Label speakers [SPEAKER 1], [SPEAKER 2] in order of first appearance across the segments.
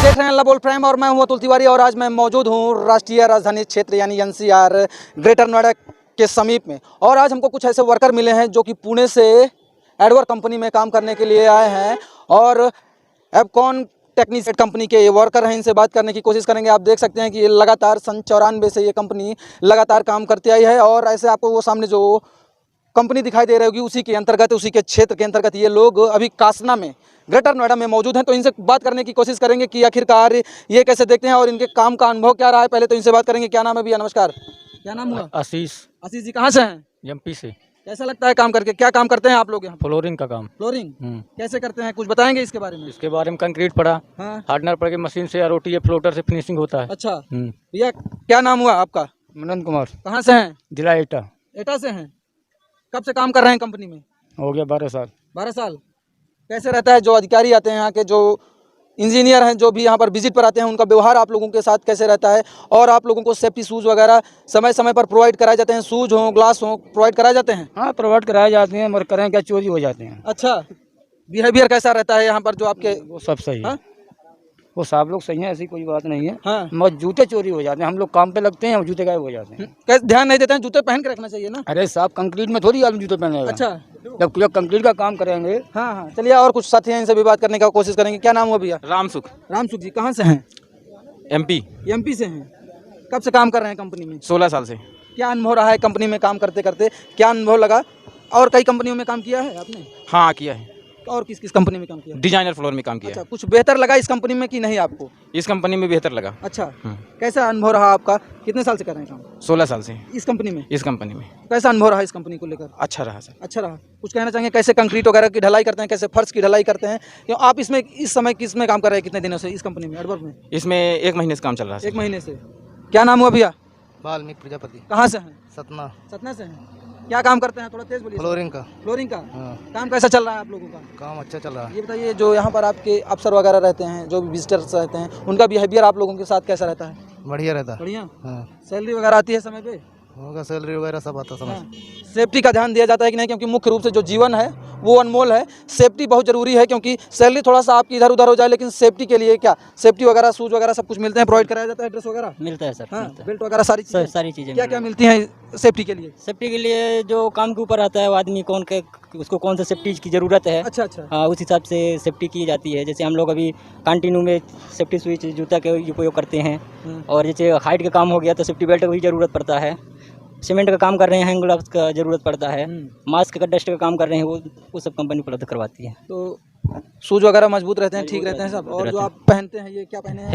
[SPEAKER 1] देख रहे हैं लबोल प्राइम और मैं हूं अतुल तिवारी और आज मैं मौजूद हूं राष्ट्रीय राजधानी क्षेत्र यानी एनसीआर ग्रेटर नोएडा के समीप में। और आज हमको कुछ ऐसे वर्कर मिले हैं जो कि पुणे से एडवर कंपनी में काम करने के लिए आए हैं और एबकॉन टेक्नीशियन कंपनी के ये वर्कर हैं। इनसे बात करने की कोशिश करेंगे। आप देख सकते हैं कि ये लगातार सन 94 से ये कंपनी लगातार काम करती आई है और ऐसे आपको वो सामने जो कंपनी दिखाई दे रही होगी उसी के अंतर्गत, उसी के क्षेत्र के अंतर्गत ये लोग अभी कासना में ग्रेटर नोएडा में मौजूद हैं। तो इनसे बात करने की कोशिश करेंगे कि आखिरकार ये कैसे देखते हैं और इनके काम का अनुभव क्या रहा है। पहले तो इनसे बात करेंगे। क्या नाम है भैया? नमस्कार। क्या नाम हुआ?
[SPEAKER 2] आशीष।
[SPEAKER 1] आशीष जी कहाँ से हैं?
[SPEAKER 2] एमपी से।
[SPEAKER 1] कैसा लगता है काम करके? क्या काम करते हैं आप लोग यहाँ?
[SPEAKER 2] फ्लोरिंग का काम।
[SPEAKER 1] फ्लोरिंग कैसे करते हैं, कुछ बताएंगे इसके बारे में?
[SPEAKER 2] इसके बारे में कंक्रीट पड़ा,
[SPEAKER 1] हाँ।
[SPEAKER 2] हार्डनर पड़ के मशीन से रोटी या फ्लोटर से फिनिशिंग होता है।
[SPEAKER 1] अच्छा भैया, क्या नाम हुआ आपका?
[SPEAKER 2] मनोज कुमार।
[SPEAKER 1] कहाँ से हैं?
[SPEAKER 2] जिला एटा।
[SPEAKER 1] एटा से हैं। कब से काम कर रहे हैं कंपनी में?
[SPEAKER 2] हो गया 12 साल।
[SPEAKER 1] 12 साल। कैसे रहता है जो अधिकारी आते हैं यहाँ के, जो इंजीनियर हैं, जो भी यहाँ पर विजिट पर आते हैं, उनका व्यवहार आप लोगों के साथ कैसे रहता है? और आप लोगों को सेफ्टी शूज़ वगैरह समय समय पर प्रोवाइड कराए जाते हैं? शूज़ हों, ग्लास हों, प्रोवाइड कराए जाते हैं?
[SPEAKER 2] हाँ, प्रोवाइड कराए जाते हैं, मगर करें क्या, चोरी हो जाते हैं।
[SPEAKER 1] अच्छा, बिहेवियर कैसा रहता है यहाँ पर जो आपके?
[SPEAKER 2] वो सब सही है।
[SPEAKER 1] हाँ?
[SPEAKER 2] वो सब लोग सही हैं, ऐसी कोई बात नहीं है।
[SPEAKER 1] हाँ।
[SPEAKER 2] मगर जूते चोरी हो जाते हैं, हम लोग काम पे लगते हैं और जूते गायब हो जाते हैं।
[SPEAKER 1] कैसे ध्यान नहीं देते हैं? जूते पहन के रखना चाहिए ना।
[SPEAKER 2] अरे साहब, कंक्रीट में थोड़ी आदमी जूते पहनेगा।
[SPEAKER 1] अच्छा,
[SPEAKER 2] जब कंक्रीट का काम करेंगे।
[SPEAKER 1] हाँ हाँ, चलिए और कुछ साथी हैं, इनसे भी बात करने का कोशिश करेंगे। क्या नाम हुआ भैया?
[SPEAKER 3] रामसुख।
[SPEAKER 1] रामसुख जी कहाँ से हैं?
[SPEAKER 3] एमपी।
[SPEAKER 1] एमपी से हैं। कब से काम कर रहे हैं कंपनी में?
[SPEAKER 3] 16 साल से।
[SPEAKER 1] क्या अनुभव रहा है कंपनी में काम करते करते? क्या अनुभव लगा? और कई कंपनियों में काम किया है आपने?
[SPEAKER 3] हाँ, किया है।
[SPEAKER 1] और किस किस कंपनी में काम किया?
[SPEAKER 3] डिजाइनर फ्लोर में काम किया
[SPEAKER 1] अच्छा,
[SPEAKER 3] है।
[SPEAKER 1] कुछ बेहतर लगा इस कंपनी में कि नहीं आपको?
[SPEAKER 3] इस कंपनी में बेहतर लगा।
[SPEAKER 1] अच्छा, कैसा अनुभव रहा आपका? कितने साल से कर रहे हैं काम
[SPEAKER 3] 16 साल से
[SPEAKER 1] इस कंपनी में?
[SPEAKER 3] इस कंपनी में
[SPEAKER 1] कैसा अनुभव रहा इस कंपनी को लेकर?
[SPEAKER 3] अच्छा रहा सर।
[SPEAKER 1] अच्छा रहा। कुछ कहना चाहेंगे? कैसे कंक्रीट वगैरह की ढलाई करते हैं, कैसे फर्श की ढलाई करते हैं? क्यों आप इसमें इस समय किस में काम कर रहे हैं? कितने दिनों से इस कंपनी में, एडवर्क में?
[SPEAKER 3] इसमें 1 महीने से काम चल रहा है।
[SPEAKER 1] 1 महीने से। क्या नाम हुआ भैया?
[SPEAKER 4] वाल्मीकि प्रजापति।
[SPEAKER 1] कहाँ से हैं?
[SPEAKER 4] सतना।
[SPEAKER 1] सतना से हैं। क्या काम करते हैं? थोड़ा तेज बोलिए।
[SPEAKER 4] फ्लोरिंग का।
[SPEAKER 1] फ्लोरिंग का।
[SPEAKER 4] हाँ।
[SPEAKER 1] काम कैसा चल रहा है आप लोगों का?
[SPEAKER 4] काम अच्छा चल रहा है।
[SPEAKER 1] ये बताइए, जो यहाँ पर आपके अफसर वगैरह रहते हैं, जो भी विजिटर्स रहते हैं, उनका बिहेवियर आप लोगों के साथ कैसा रहता है?
[SPEAKER 4] बढ़िया रहता है।
[SPEAKER 1] बढ़िया।
[SPEAKER 4] हाँ।
[SPEAKER 1] सैलरी वगैरह आती है समय पे?
[SPEAKER 4] होगा, सैलरी वगैरह सब आता समझ।
[SPEAKER 1] सेफ्टी का ध्यान दिया जाता है कि नहीं? क्योंकि मुख्य रूप से जो जीवन है वो अनमोल है। सेफ्टी बहुत ज़रूरी है, क्योंकि सैलरी थोड़ा सा आपकी इधर उधर हो जाए, लेकिन सेफ्टी के लिए क्या सेफ्टी वगैरह, शूज़ वगैरह सब कुछ मिलते हैं, प्रोवाइड कराया जाता है, ड्रेस वगैरह
[SPEAKER 2] मिलता है सर।
[SPEAKER 1] हाँ, बेल्ट वगैरह सारी
[SPEAKER 2] चीज़ें
[SPEAKER 1] क्या क्या मिलती हैं सेफ्टी के लिए?
[SPEAKER 2] सेफ्टी के लिए जो काम के ऊपर आता है, वो आदमी उसको कौन सा सेफ्टी की ज़रूरत है।
[SPEAKER 1] अच्छा अच्छा।
[SPEAKER 2] हाँ, उस हिसाब से सेफ्टी की जाती है। जैसे हम लोग अभी कंटिन्यू में सेफ्टी स्विच जूता के उपयोग करते हैं, और जैसे हाइट का काम हो गया तो सेफ्टी बेल्ट का भी ज़रूरत पड़ता है। सीमेंट का काम कर रहे हैं, हैंड ग्लव्स का ज़रूरत पड़ता है। मास्क का, डस्ट का काम कर रहे हैं, वो सब कंपनी उपलब्ध करवाती है।
[SPEAKER 1] तो शूज़ वगैरह मजबूत रहते हैं, ठीक रहते हैं सब? और जो आप पहनते हैं, ये क्या पहने हैं?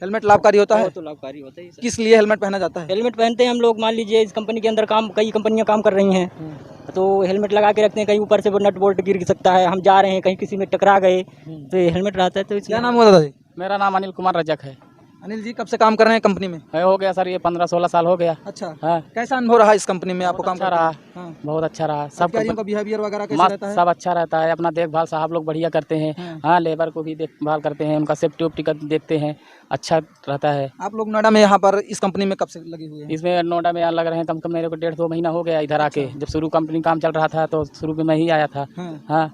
[SPEAKER 1] हेलमेट लाभकारी होता है?
[SPEAKER 2] तो लाभकारी होता है।
[SPEAKER 1] किस लिए हेलमेट पहना जाता है?
[SPEAKER 2] हेलमेट पहनते हैं हम लोग, मान लीजिए इस कंपनी के अंदर कई कंपनियां काम कर रही हैं, तो हेलमेट लगा के रखते हैं। कहीं ऊपर से वो नट बोल्ट गिर सकता है, हम जा रहे हैं कहीं किसी में टकरा गए, तो ये हेलमेट रहता है। तो
[SPEAKER 1] क्या नाम हुआ दादाजी?
[SPEAKER 2] मेरा नाम अनिल कुमार रजक है।
[SPEAKER 1] अनिल जी कब से काम कर रहे हैं कंपनी में?
[SPEAKER 2] हो गया सर, ये 15-16 साल हो गया।
[SPEAKER 1] अच्छा।
[SPEAKER 2] हाँ।
[SPEAKER 1] कैसा अनुभव रहा इस कंपनी में आपको काम
[SPEAKER 2] अच्छा
[SPEAKER 1] करके?
[SPEAKER 2] रहा।
[SPEAKER 1] हाँ।
[SPEAKER 2] बहुत अच्छा रहा। सब
[SPEAKER 1] अधिकारियों का बिहेवियर वगैरह कैसा रहता है?
[SPEAKER 2] सब अच्छा रहता है। अपना देखभाल साहब लोग बढ़िया करते हैं। हाँ, लेबर को भी देखभाल करते हैं, उनका सेफ्टी उफ्टी का देखते हैं, अच्छा रहता है।
[SPEAKER 1] आप लोग नोएडा में यहाँ पर इस कंपनी में कब से लगे हुए हैं?
[SPEAKER 2] इसमें नोएडा में लग रहे हैं कम मेरे को 1.5-2 महीना हो गया इधर आके। जब शुरू कंपनी काम चल रहा था तो शुरू में मैं ही आया था। हाँ।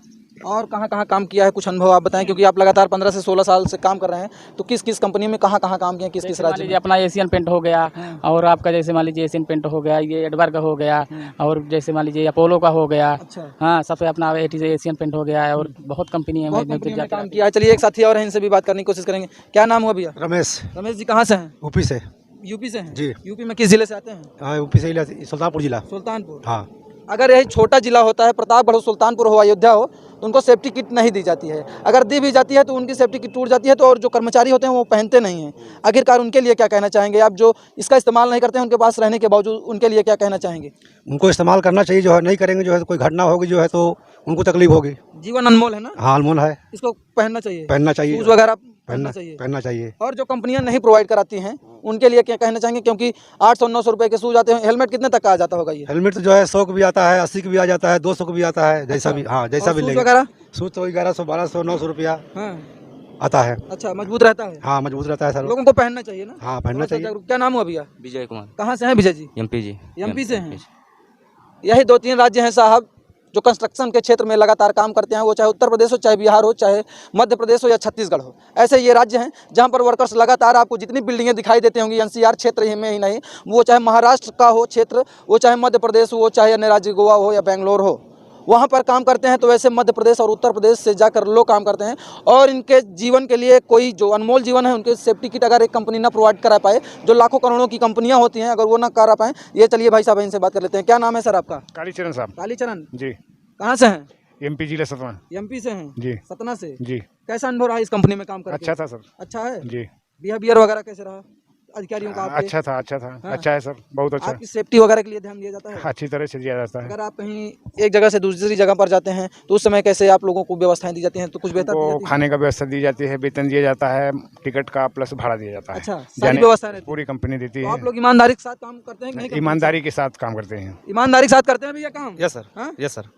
[SPEAKER 1] और कहाँ कहाँ काम किया है, कुछ अनुभव आप बताएं, क्योंकि आप लगातार 15 से 16 साल से काम कर रहे हैं। तो किस किस कंपनी में कहाँ कहाँ काम किया, किस किस राज्य में?
[SPEAKER 2] अपना एशियन पेंट हो गया, और आपका जैसे मान लीजिए एशियन पेंट हो गया, ये एडवर्क का हो गया, और जैसे मान लीजिए अपोलो का हो गया।
[SPEAKER 1] अच्छा।
[SPEAKER 2] हाँ, सबसे अपना एशियन पेंट हो गया है, और बहुत कंपनी है
[SPEAKER 1] में काम किया है। चलिए एक साथी और है, इनसे भी बात करने की कोशिश करेंगे। क्या नाम हुआ भैया?
[SPEAKER 4] रमेश।
[SPEAKER 1] रमेश जी कहाँ से हैं?
[SPEAKER 4] यूपी से।
[SPEAKER 1] यूपी से हैं
[SPEAKER 4] जी।
[SPEAKER 1] यूपी में किस जिले से आते हैं?
[SPEAKER 4] हाँ, यूपी से ही, सुल्तानपुर जिला।
[SPEAKER 1] सुल्तानपुर।
[SPEAKER 4] हाँ।
[SPEAKER 1] अगर यही छोटा जिला होता है, प्रतापगढ़ हो, सुल्तानपुर हो, अयोध्या हो, तो उनको सेफ्टी किट नहीं दी जाती है। अगर दी भी जाती है तो उनकी सेफ्टी किट टूट जाती है, तो और जो कर्मचारी होते हैं वो पहनते नहीं हैं। आखिरकार उनके लिए क्या कहना चाहेंगे आप, जो इसका इस्तेमाल नहीं करते हैं उनके पास रहने के बावजूद? उनके लिए क्या कहना चाहेंगे?
[SPEAKER 4] उनको इस्तेमाल करना चाहिए, जो है नहीं करेंगे जो है कोई घटना होगी जो है तो उनको तकलीफ होगी।
[SPEAKER 1] जीवन अनमोल है ना?
[SPEAKER 4] हाँ, अनमोल है।
[SPEAKER 1] इसको पहनना चाहिए,
[SPEAKER 4] पहनना चाहिए,
[SPEAKER 1] शूज वगैरह पहनना चाहिए। और जो कंपनियां नहीं प्रोवाइड कराती हैं उनके लिए क्या कहना चाहेंगे? क्योंकि 800-900 रुपए के शूज आते हैं। हेलमेट कितने तक का आ जाता होगा ये?
[SPEAKER 4] हेलमेट तो जो है 100 का भी आता है, 80 का भी आ जाता है, 200 का भी आता है, जैसा भी। हाँ, जैसा भी
[SPEAKER 1] वगैरह
[SPEAKER 4] सूज तो 1100, 1200, 900 रुपया
[SPEAKER 1] हाँ
[SPEAKER 4] आता है।
[SPEAKER 1] अच्छा, मजबूत रहता है?
[SPEAKER 4] हाँ, मजबूत रहता है सर।
[SPEAKER 1] लोगों को पहनना चाहिए ना?
[SPEAKER 4] हाँ, पहनना चाहिए।
[SPEAKER 1] क्या नाम हुआ भैया?
[SPEAKER 3] विजय कुमार।
[SPEAKER 1] कहाँ से हैं विजय जी?
[SPEAKER 3] एमपी जी।
[SPEAKER 1] एमपी से हैं। यही 2-3 राज्य हैं साहब जो कंस्ट्रक्शन के क्षेत्र में लगातार काम करते हैं, वो चाहे उत्तर प्रदेश हो, चाहे बिहार हो, चाहे मध्य प्रदेश हो या छत्तीसगढ़ हो। ऐसे ये राज्य हैं जहाँ पर वर्कर्स लगातार आपको जितनी बिल्डिंगें दिखाई देती होंगी एनसीआर क्षेत्र ही में ही नहीं, वो चाहे महाराष्ट्र का हो क्षेत्र, वो चाहे मध्य प्रदेश हो, चाहे अन्य राज्य गोवा हो या बेंगलोर हो, वहाँ पर काम करते हैं। तो वैसे मध्य प्रदेश और उत्तर प्रदेश से जाकर लोग काम करते हैं और इनके जीवन के लिए कोई जो अनमोल जीवन है, उनके सेफ्टी किट अगर एक कंपनी ना प्रोवाइड करा पाए, जो लाखों करोड़ों की कंपनियां होती हैं, अगर वो ना करा पाएँ, ये चलिए भाई साहब इनसे बात कर लेते हैं। क्या नाम है सर आपका?
[SPEAKER 5] कालीचरण साहब
[SPEAKER 1] कालीचरण,
[SPEAKER 5] जी,
[SPEAKER 1] कहाँ से हैं?
[SPEAKER 5] एमपी जिला सतवन
[SPEAKER 1] एमपी से हैं?
[SPEAKER 5] जी
[SPEAKER 1] सतना से।
[SPEAKER 5] जी।
[SPEAKER 1] कैसा अनुभव रहा इस कंपनी में काम करके?
[SPEAKER 5] अच्छा था सर
[SPEAKER 1] अच्छा है
[SPEAKER 5] जी।
[SPEAKER 1] बिहेवियर वगैरह कैसे रहा अधिकारियों का आपके?
[SPEAKER 5] अच्छा था अच्छा था
[SPEAKER 1] हाँ।
[SPEAKER 5] अच्छा है सर, बहुत अच्छा।
[SPEAKER 1] आपकी सेफ्टी वगैरह के लिए ध्यान दिया जाता है?
[SPEAKER 5] अच्छी तरह से दिया जाता है।
[SPEAKER 1] अगर आप कहीं एक जगह से दूसरी जगह पर जाते हैं तो उस समय कैसे आप लोगों को व्यवस्थाएं दी जाती हैं? तो कुछ बेहतर दी
[SPEAKER 5] वो
[SPEAKER 1] जाती है?
[SPEAKER 5] खाने का व्यवस्था दी जाती है, वेतन दिया जाता है, टिकट का प्लस भाड़ा दिया जाता है।
[SPEAKER 1] अच्छा, सारी
[SPEAKER 5] जाने-
[SPEAKER 1] व्यवस्था रहती है।
[SPEAKER 5] पूरी कंपनी देती
[SPEAKER 1] तो
[SPEAKER 5] है।
[SPEAKER 1] आप लोग ईमानदारी के साथ काम करते हैं कि नहीं करते हैं?
[SPEAKER 5] ईमानदारी के साथ काम करते हैं।
[SPEAKER 1] ईमानदारी के साथ करते हैं भैया काम?
[SPEAKER 3] यस सर,
[SPEAKER 1] हाँ?
[SPEAKER 3] यस सर,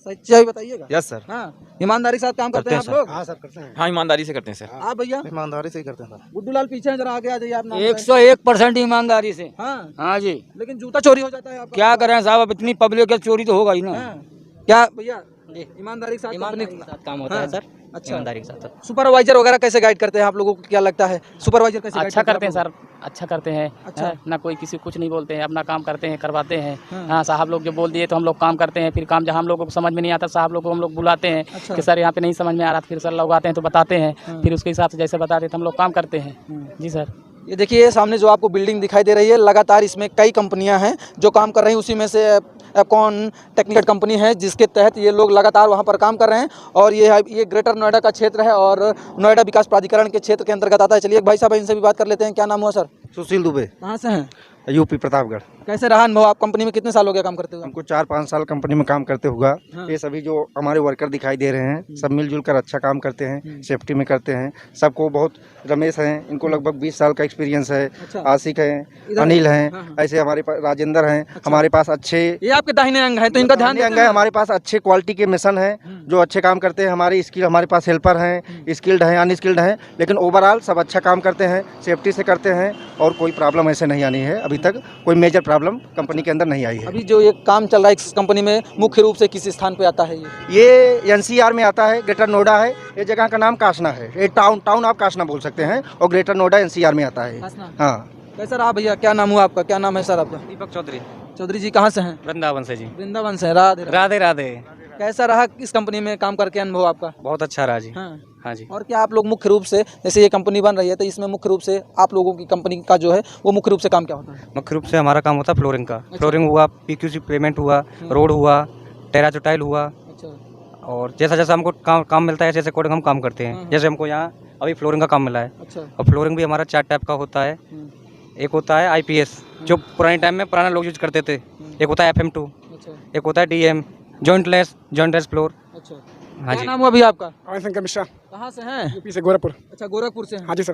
[SPEAKER 1] सच्चाई बताइएगा।
[SPEAKER 3] Yes sir.
[SPEAKER 1] हाँ, ईमानदारी के साथ काम करते हैं आप लोग?
[SPEAKER 4] हाँ सर करते हैं,
[SPEAKER 3] हाँ, ईमानदारी से करते हैं सर।
[SPEAKER 1] आप भैया?
[SPEAKER 4] ईमानदारी से ही करते हैं सर।
[SPEAKER 1] गुड्डू लाल पीछे हैं, जरा आगे आ जाइए। आप नाम बताएं।
[SPEAKER 2] 101% ईमानदारी से।
[SPEAKER 1] हाँ,
[SPEAKER 2] हाँ जी,
[SPEAKER 1] लेकिन जूता चोरी हो जाता है आपका।
[SPEAKER 2] क्या करें साहब, अब इतनी पब्लिक है, चोरी तो होगा ही ना।
[SPEAKER 1] हाँ, क्या भैया
[SPEAKER 2] जी,
[SPEAKER 1] ईमानदारी के साथ
[SPEAKER 2] ईमानदारी
[SPEAKER 1] कंपनी
[SPEAKER 2] के साथ काम होता
[SPEAKER 1] हाँ,
[SPEAKER 2] है सर।
[SPEAKER 1] अच्छा।
[SPEAKER 2] ईमानदारी के साथ
[SPEAKER 1] सुपरवाइजर वगैरह कैसे गाइड करते हैं आप लोगों को? क्या लगता है सुपरवाइजर कैसे
[SPEAKER 2] अच्छा
[SPEAKER 1] गाइड
[SPEAKER 2] करते हैं
[SPEAKER 1] आप
[SPEAKER 2] सर, अच्छा करते हैं।
[SPEAKER 1] अच्छा।
[SPEAKER 2] है, ना कोई किसी कुछ नहीं बोलते हैं, अपना काम करते हैं, करवाते हैं।
[SPEAKER 1] हाँ।
[SPEAKER 2] हाँ, साहब लोग जो बोल दिए तो हम लोग काम करते हैं। फिर काम जहाँ हम लोगों को समझ में नहीं आता, साहब लोग को हम लोग बुलाते हैं
[SPEAKER 1] अच्छा।
[SPEAKER 2] कि सर यहाँ पे नहीं समझ में आ रहा, फिर सर लोग आते हैं तो बताते हैं।
[SPEAKER 1] हाँ।
[SPEAKER 2] फिर उसके हिसाब से जैसे बताते हैं तो हम लोग काम करते हैं। जी सर।
[SPEAKER 1] ये देखिए सामने जो आपको बिल्डिंग दिखाई दे रही है, लगातार इसमें कई कंपनियां हैं जो काम कर रही हैं। उसी में से एपकॉन टेक्निकल कंपनी है जिसके तहत ये लोग लगातार वहां पर काम कर रहे हैं और ये ग्रेटर नोएडा का क्षेत्र है और नोएडा विकास प्राधिकरण के क्षेत्र के अंतर्गत आता है। चलिए एक भाई साहब इनसे भी बात कर लेते हैं। क्या नाम हुआ सर?
[SPEAKER 4] सुशील दुबे,
[SPEAKER 1] कहाँ से हैं?
[SPEAKER 4] यूपी प्रतापगढ़।
[SPEAKER 1] कैसे रहा अनुभव? आप कंपनी में कितने साल हो गया काम करते हुए?
[SPEAKER 4] हमको 4-5 साल कंपनी में काम करते हुआ।
[SPEAKER 1] हाँ।
[SPEAKER 4] ये सभी जो हमारे वर्कर दिखाई दे रहे हैं सब मिलजुल कर अच्छा काम करते हैं, सेफ्टी में करते हैं। सबको बहुत, रमेश हैं, इनको लगभग 20 साल का एक्सपीरियंस है।
[SPEAKER 1] अच्छा।
[SPEAKER 4] आशिक हैं,
[SPEAKER 1] इधर-
[SPEAKER 4] अनिल हैं,
[SPEAKER 1] हाँ, हाँ।
[SPEAKER 4] ऐसे हमारे पास राजेंद्र हैं। हमारे पास अच्छे
[SPEAKER 1] ये आपके दाहिने अंग है तो इनका ध्यान
[SPEAKER 4] दाहिने अंग
[SPEAKER 1] देते
[SPEAKER 4] है।
[SPEAKER 1] हैं?
[SPEAKER 4] हमारे पास अच्छे क्वालिटी के मिशन हैं जो अच्छे काम करते हैं। हमारे स्किल, हमारे पास हेल्पर हैं, स्किल्ड हैं, अनस्किल्ड हैं, लेकिन ओवरऑल सब अच्छा काम करते हैं, सेफ्टी से करते हैं और कोई प्रॉब्लम ऐसे नहीं आनी है। अभी तक कोई मेजर प्रॉब्लम कंपनी के अंदर नहीं आई है।
[SPEAKER 1] अभी जो ये काम चल रहा है इस कंपनी में मुख्य रूप से किस स्थान पे आता है ये?
[SPEAKER 4] ये एनसीआर में आता है, ग्रेटर नोएडा है। ये जगह का नाम कासना है। ये टाउन आप कासना बोल सकते हैं और ग्रेटर नोएडा एनसीआर में आता है।
[SPEAKER 1] कासना।
[SPEAKER 4] हाँ।
[SPEAKER 1] कैसा रहा भैया? क्या नाम हुआ आपका? क्या नाम है सर आपका?
[SPEAKER 2] दीपक चौधरी,
[SPEAKER 1] चौधरी जी कहाँ से हैं?
[SPEAKER 2] वृंदावन से जी।
[SPEAKER 1] वृंदावन से। राधे राधे।
[SPEAKER 2] राधे राधे।
[SPEAKER 1] कैसा रहा इस कंपनी में काम करके अनुभव आपका?
[SPEAKER 2] बहुत अच्छा रहा जी।
[SPEAKER 1] हाँ।
[SPEAKER 2] हाँ जी।
[SPEAKER 1] और क्या आप लोग मुख्य रूप से, जैसे ये कंपनी बन रही है तो इसमें मुख्य रूप से आप लोगों की कंपनी का जो है वो मुख्य रूप से काम क्या होता है?
[SPEAKER 2] मुख्य रूप से हमारा काम होता है फ्लोरिंग का। फ्लोरिंग हुआ, पीक्यूसी पेमेंट हुआ, रोड हुआ, टेराजोटाइल हुआ,
[SPEAKER 1] अच्छा।
[SPEAKER 2] और जैसा जैसा हमको काम मिलता है जैसे कोडिंग हम काम करते हैं। जैसे हमको यहाँ अभी फ्लोरिंग का काम मिला है
[SPEAKER 1] अच्छा।
[SPEAKER 2] और फ्लोरिंग भी हमारा 4 टाइप का होता है। एक होता है IPS जो पुराने टाइम में पुराने लोग यूज करते थे। एक होता है FM2,
[SPEAKER 1] अच्छा।
[SPEAKER 2] एक होता है DM जॉइंटलेस फ्लोर।
[SPEAKER 1] अच्छा।
[SPEAKER 2] हाँ
[SPEAKER 1] क्या
[SPEAKER 2] जी।
[SPEAKER 1] नाम हुआ भैया आपका?
[SPEAKER 5] पवन शंकर मिश्रा,
[SPEAKER 1] कहाँ से हैं?
[SPEAKER 5] यूपी से गोरखपुर।
[SPEAKER 1] अच्छा, गोरखपुर से हैं।
[SPEAKER 5] हाँ जी सर,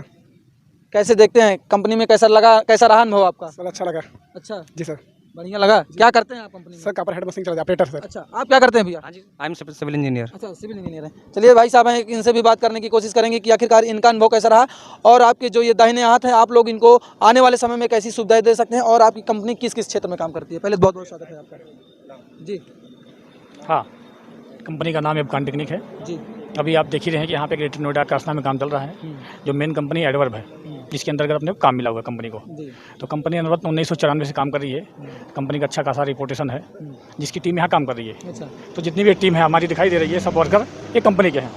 [SPEAKER 1] कैसे देखते हैं कंपनी में? कैसा लगा, कैसा रहा अनुभव आपका?
[SPEAKER 5] सर अच्छा लगा।
[SPEAKER 1] अच्छा,
[SPEAKER 5] जी सर।
[SPEAKER 1] बढ़िया लगा। क्या करते हैं आप कंपनी में?
[SPEAKER 5] सर कापर हेड मशीन चला ऑपरेटर सर।
[SPEAKER 1] अच्छा, आप क्या करते हैं भैया?
[SPEAKER 2] हाँ जी, आई एम सिविल इंजीनियर।
[SPEAKER 1] अच्छा, सिविल इंजीनियर है। चलिए भाई साहब हैं, इनसे भी बात करने की कोशिश करेंगे कि आखिरकार इनका अनुभव कैसा रहा और आपके जो ये दाहिने हाथ हैं आप लोग इनको आने वाले समय में कैसी सुविधाएं दे सकते हैं और आपकी कंपनी किस किस क्षेत्र में काम करती है। पहले बहुत बहुत स्वागत है आपका जी।
[SPEAKER 6] हाँ, कंपनी का नाम एपकॉन टेक्निक है।
[SPEAKER 1] जी।
[SPEAKER 6] अभी आप देख ही रहे हैं कि यहाँ पे ग्रेटर नोएडा कासना में काम चल रहा है। जो मेन कंपनी एडवर्ब है जिसके अंतर्गत अपने को काम मिला हुआ है कंपनी को।
[SPEAKER 1] जी।
[SPEAKER 6] तो कंपनी अनवरत 1994 से काम कर रही है। कंपनी का अच्छा खासा रिपोर्टेशन है, जिसकी टीम यहाँ काम कर रही है।
[SPEAKER 1] अच्छा।
[SPEAKER 6] तो जितनी भी टीम है हमारी दिखाई दे रही है, सब वर्कर ये कंपनी के हैं।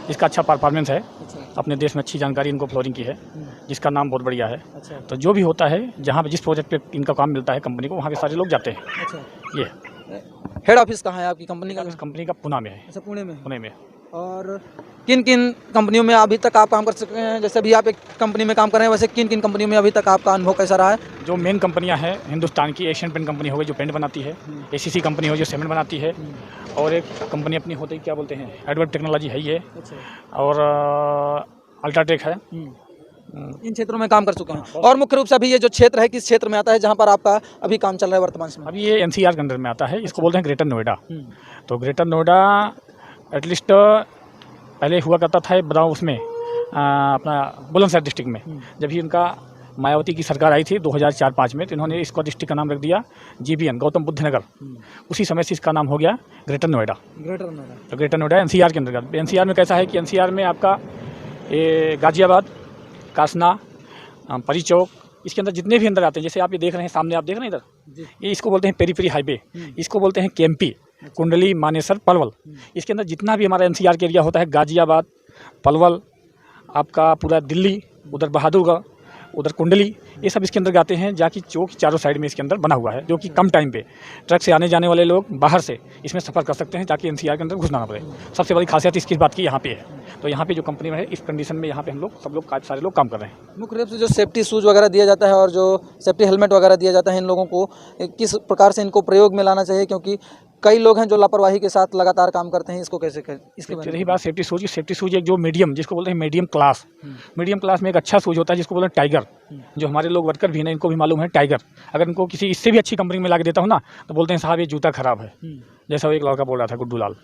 [SPEAKER 6] इसका अच्छा परफॉर्मेंस है,
[SPEAKER 1] अच्छा।
[SPEAKER 6] अपने देश में अच्छी जानकारी इनको फ्लोरिंग की है, जिसका नाम बहुत बढ़िया है।
[SPEAKER 1] अच्छा।
[SPEAKER 6] तो जो भी होता है, जहाँ पे जिस प्रोजेक्ट पे इनका काम मिलता है कंपनी को, वहाँ के सारे लोग जाते हैं।
[SPEAKER 1] अच्छा।
[SPEAKER 6] ये
[SPEAKER 1] हेड ऑफिस कहाँ है आपकी कंपनी का?
[SPEAKER 6] कंपनी का पुणे में है।
[SPEAKER 1] अच्छा, पुणे में।
[SPEAKER 6] पुणे में।
[SPEAKER 1] और किन किन कंपनियों में अभी तक आप काम कर चुके हैं? जैसे अभी आप एक कंपनी में काम कर रहे हैं, वैसे किन किन कंपनियों में अभी तक आपका अनुभव कैसा रहा है?
[SPEAKER 6] जो मेन कंपनियां हैं हिंदुस्तान की, एशियन पेंट कंपनी हो गई जो पेंट बनाती है, ACC कंपनी हो जो सीमेंट बनाती है, और एक कंपनी अपनी होती है क्या बोलते हैं, एडवर्ब टेक्नोलॉजी है ये, और अल्ट्राटेक है।
[SPEAKER 1] इन क्षेत्रों में काम कर चुके हैं। और मुख्य रूप से अभी ये जो क्षेत्र है किस क्षेत्र में आता है जहाँ पर आपका अभी काम चल रहा है वर्तमान समय?
[SPEAKER 6] अभी ये NCR के अंदर में आता है, इसको बोलते हैं ग्रेटर नोएडा। तो ग्रेटर नोएडा एटलीस्ट पहले हुआ करता था बदाऊं उसमें अपना बुलंदशहर डिस्ट्रिक्ट में, जब ही इनका मायावती की सरकार आई थी 2004-05 में, तो इन्होंने इसको डिस्ट्रिक्ट का नाम रख दिया GBN, गौतम बुद्ध नगर। उसी समय से इसका नाम हो गया ग्रेटर नोएडा। तो ग्रेटर नोएडा NCR के अंतर्गत। NCR में कैसा है कि NCR में आपका ये गाजियाबाद, कासना, परी चौक, इसके अंदर जितने भी अंदर आते हैं, जैसे आप ये देख रहे हैं सामने, आप देख रहे हैं इधर, ये इसको बोलते हैं पेरी पेरी हाईवे, इसको बोलते हैं केम्पी, कुंडली, मानेसर, पलवल। इसके अंदर जितना भी हमारा NCR के एरिया होता है, गाजियाबाद, पलवल, आपका पूरा दिल्ली, उधर बहादुरगढ़, उधर कुंडली, ये सब इसके अंदर आते हैं। जाकि चौक चारों साइड में इसके अंदर बना हुआ है, जो कि कम टाइम पे ट्रक से आने जाने वाले लोग बाहर से इसमें सफ़र कर सकते हैं, ताकि NCR के अंदर घुसना ना पड़े। सबसे बड़ी खासियत इसकी बात की यहाँ पे है। तो यहाँ पे जो कंपनी में है, इस कंडीशन में यहाँ पे हम लोग सब लोग काफ़ी सारे लोग काम कर रहे हैं।
[SPEAKER 1] मुख्य रूप से जो सेफ्टी शूज़ वगैरह दिया जाता है और जो सेफ्टी हेलमेट वगैरह दिया जाता है, इन लोगों को किस प्रकार से इनको प्रयोग में लाना चाहिए, क्योंकि कई लोग हैं जो लापरवाही के साथ लगातार काम करते हैं, इसको कैसे करें, इसके बारे में?
[SPEAKER 6] रही बात सेफ्टी शूज़ की, सेफ्टी शूज़ एक जो मीडियम, जिसको बोलते हैं मीडियम क्लास, मीडियम क्लास में एक अच्छा शूज़ होता है जिसको बोलते हैं टाइगर। जो हमारे लोग वर्कर भी हैं, इनको भी मालूम है टाइगर। अगर इनको किसी इससे भी अच्छी कंपनी में ला के देता हूँ ना, तो बोलते हैं साहब ये जूता ख़राब है। जैसा वो एक लड़का बोल रहा था, गुड्डू लाल।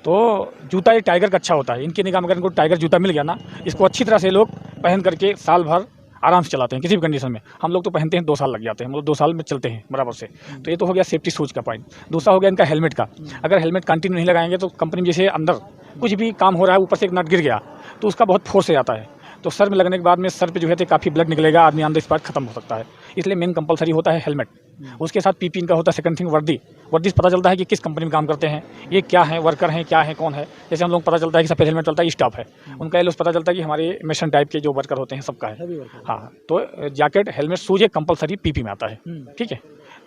[SPEAKER 6] तो जूता ये टाइगर का अच्छा होता है। इनके निगाह में अगर इनको टाइगर जूता मिल गया ना, इसको अच्छी तरह से लोग पहन करके साल भर आराम से चलाते हैं किसी भी कंडीशन में। हम लोग तो पहनते हैं 2 साल लग जाते हैं, हम लोग 2 साल में चलते हैं बराबर से। तो ये तो हो गया सेफ्टी शूज़ का पॉइंट। दूसरा हो गया इनका हेलमेट का। अगर हेलमेट कंटिन्यू नहीं लगाएंगे तो कंपनी में जैसे अंदर कुछ भी काम हो रहा है, ऊपर से एक नट गिर गया तो उसका बहुत फोर्स से जाता है, तो सर में लगने के बाद में सर पे जो है तो काफ़ी ब्लड निकलेगा, आदमी ऑन द स्पॉट खत्म हो सकता है। इसलिए मेन कंपलसरी होता है हेलमेट। उसके साथ PP इनका होता है। सेकंड थिंग वर्दी से पता चलता है कि किस कंपनी में काम करते हैं, ये क्या है, वर्कर हैं, क्या है, कौन है। जैसे हम लोग पता चलता है कि सफ़ेद हेलमेट चलता है, स्टाफ है। उनका येलो पता चलता है कि हमारे मिशन टाइप के जो वर्कर होते हैं सबका है। हाँ, तो जैकेट, हेलमेट, शूज एक कंपलसरी PP में आता है। ठीक है,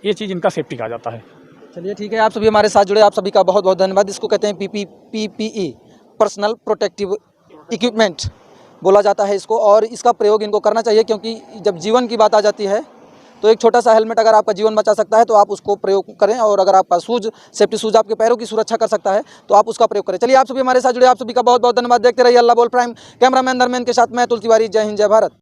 [SPEAKER 6] ये चीज़ इनका सेफ्टी का आ जाता है।
[SPEAKER 1] चलिए ठीक है, आप सभी हमारे साथ जुड़े, आप सभी का बहुत बहुत धन्यवाद। इसको कहते हैं PPE, पर्सनल प्रोटेक्टिव इक्विपमेंट बोला जाता है इसको, और इसका प्रयोग इनको करना चाहिए, क्योंकि जब जीवन की बात आ जाती है तो एक छोटा सा हेलमेट अगर आपका जीवन बचा सकता है तो आप उसको प्रयोग करें, और अगर आपका शूज, सेफ्टी शूज आपके पैरों की सुरक्षा कर सकता है तो आप उसका प्रयोग करें। चलिए, आप सभी हमारे साथ जुड़े, आप सभी का बहुत बहुत धन्यवाद। देखते रहिए अल्लाह बोल प्राइम। कैमरामैन धर्मेंद्र के साथ मैं अतुल तिवारी। जय हिंद, जय भारत।